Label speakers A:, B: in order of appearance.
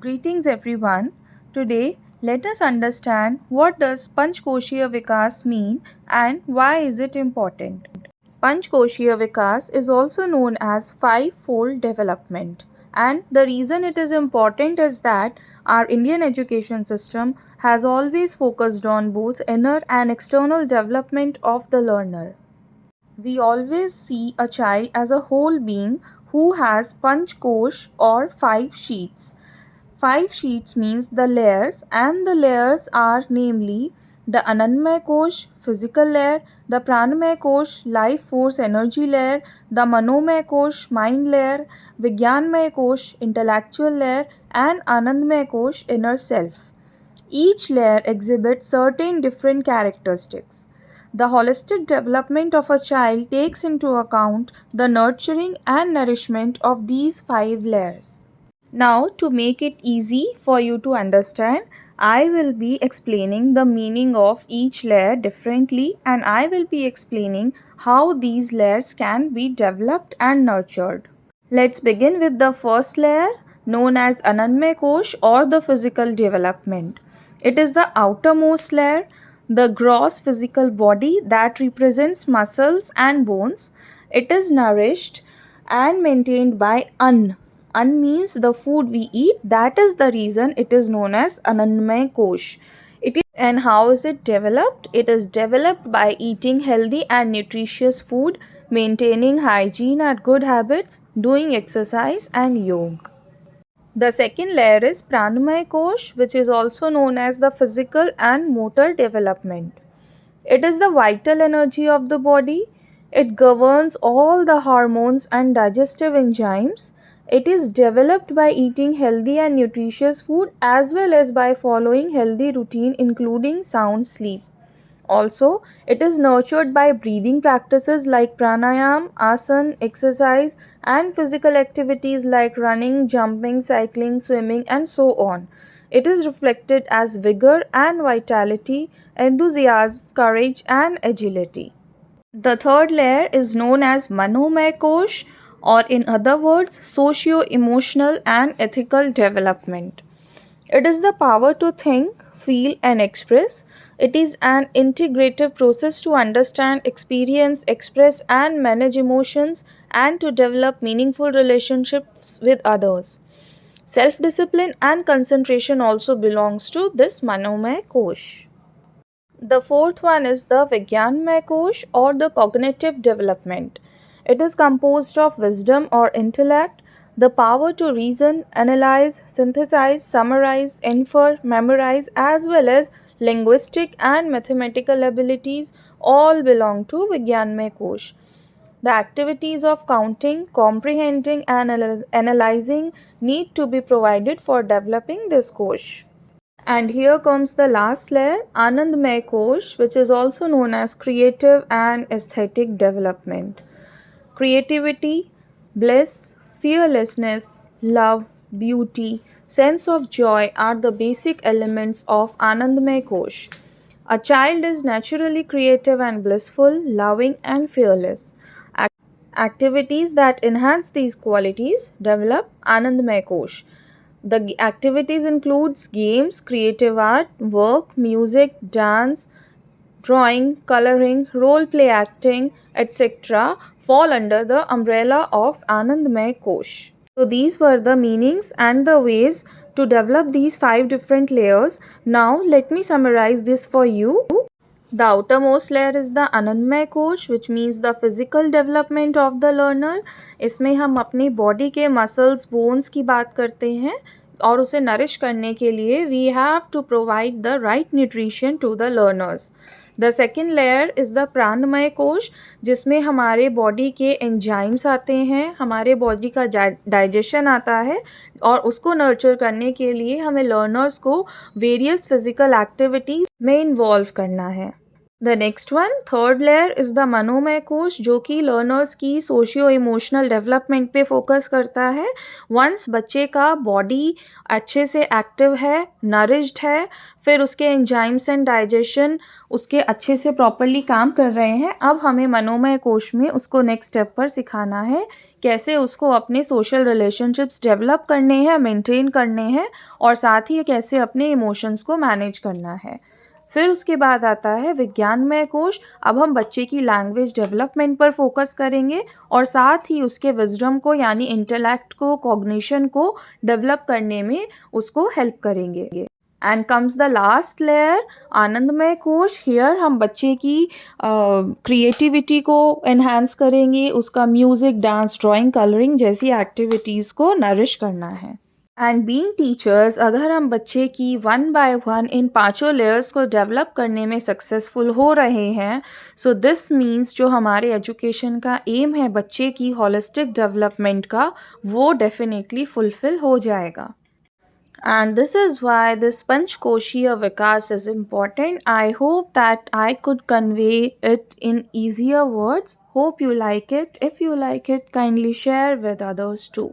A: Greetings everyone. Today let us understand what does Panchkoshiya Vikas mean and why is it important. Panchkoshiya Vikas is also known as five-fold development, and the reason it is important is that our Indian education system has always focused on both inner and external development of the learner. We always see a child as a whole being who has Panchkosh or five sheets. Five sheets means the layers, and the layers are namely the Anandmay Kosh, physical layer, the Pranamay Kosh, life force energy layer, the Manomay Kosh, mind layer, Vigyanmay Kosh, intellectual layer, and Anandmay Kosh, inner self. Each layer exhibits certain different characteristics. The holistic development of a child takes into account the nurturing and nourishment of these five layers. Now, to make it easy for you to understand, I will be explaining the meaning of each layer differently, and I will be explaining how these layers can be developed and nurtured. Let's begin with the first layer known as Anandmay Kosh or the physical development. It is the outermost layer, the gross physical body that represents muscles and bones. It is nourished and maintained by Ann. Ann means the food we eat. That is the reason it is known as Anandmay Kosh. And how is it developed? It is developed by eating healthy and nutritious food, maintaining hygiene and good habits, doing exercise and yoga. The second layer is Pranamay Kosh, which is also known as the physical and motor development. It is the vital energy of the body. It governs all the hormones and digestive enzymes. It is developed by eating healthy and nutritious food as well as by following healthy routine including sound sleep. Also, it is nurtured by breathing practices like pranayam, asana, exercise, and physical activities like running, jumping, cycling, swimming, and so on. It is reflected as vigor and vitality, enthusiasm, courage, and agility. The third layer is known as Manomay Kosh, or in other words, socio emotional and ethical development. It is the power to think, feel, and express. It is an integrative process to understand, experience, express, and manage emotions and to develop meaningful relationships with others. Self discipline and concentration also belongs to this Manomay Kosh. The fourth one is the Vigyanmay Kosh or the cognitive development. It is composed of wisdom or intellect, the power to reason, analyze, synthesize, summarize, infer, memorize, as well as linguistic and mathematical abilities all belong to Vigyanmay Kosh. The activities of counting, comprehending, and analyzing need to be provided for developing this Kosh. And here comes the last layer, Anandmay Kosh, which is also known as creative and aesthetic development. Creativity, bliss, fearlessness, love, beauty, sense of joy are the basic elements of Anandmay Kosh. A child is naturally creative and blissful, loving and fearless. Activities that enhance these qualities develop Anandmay Kosh. The activities includes games, creative art, work, music, dance, drawing, coloring, role play acting, etc. fall under the umbrella of Anandmay Kosh. So these were the meanings and the ways to develop these five different layers. Now let me summarize this for you. The outermost layer is the Anandmay Kosh, which means the physical development of the learner. इसमें हम अपनी body के muscles bones की बात करते हैं और उसे नरिश करने के लिए we have to provide the right nutrition to the learners. The second layer is the pranamaya kosha, जिसमें हमारे बॉडी के एंजाइम्स आते हैं, हमारे बॉडी का डाइजेशन आता है और उसको नर्चर करने के लिए हमें लर्नर्स को वेरियस फिजिकल एक्टिविटीज में इन्वॉल्व करना है. The next one, third layer is the manomaya kosha, जो कि लर्नर्स की सोशियो इमोशनल डेवलपमेंट पे फोकस करता है. वंस बच्चे का बॉडी अच्छे से एक्टिव है, नरिश्ड है, फिर उसके एंजाइम्स एंड डाइजेशन उसके अच्छे से प्रॉपरली काम कर रहे हैं, अब हमें मनोमय कोश में उसको नेक्स्ट स्टेप पर सिखाना है कैसे उसको अपने सोशल रिलेशनशिप्स डेवलप करने हैं, मेंटेन करने हैं, और साथ ही कैसे अपने इमोशंस को मैनेज करना है. फिर उसके बाद आता है विज्ञानमय कोश. अब हम बच्चे की लैंग्वेज डेवलपमेंट पर फोकस करेंगे और साथ ही उसके विजडम को यानी इंटेलेक्ट को, कॉग्निशन को डेवलप करने में उसको हेल्प करेंगे. And comes the last layer, आनंदमय कोश. हियर हम बच्चे की क्रिएटिविटी को एनहांस करेंगे, उसका म्यूज़िक, डांस, ड्राइंग, कलरिंग जैसी एक्टिविटीज़ को नरिश करना है. एंड बीइंग टीचर्स, अगर हम बच्चे की वन बाय वन इन पांचों लेयर्स को डेवलप करने में सक्सेसफुल हो रहे हैं, सो दिस मीन्स जो हमारे एजुकेशन का एम है बच्चे की होलिस्टिक डेवलपमेंट का, वो डेफिनेटली फुलफिल हो जाएगा. And this is why this Panchkoshiya Vikas is important. I hope that I could convey it in easier words. Hope you like it. If you like it, kindly share with others too.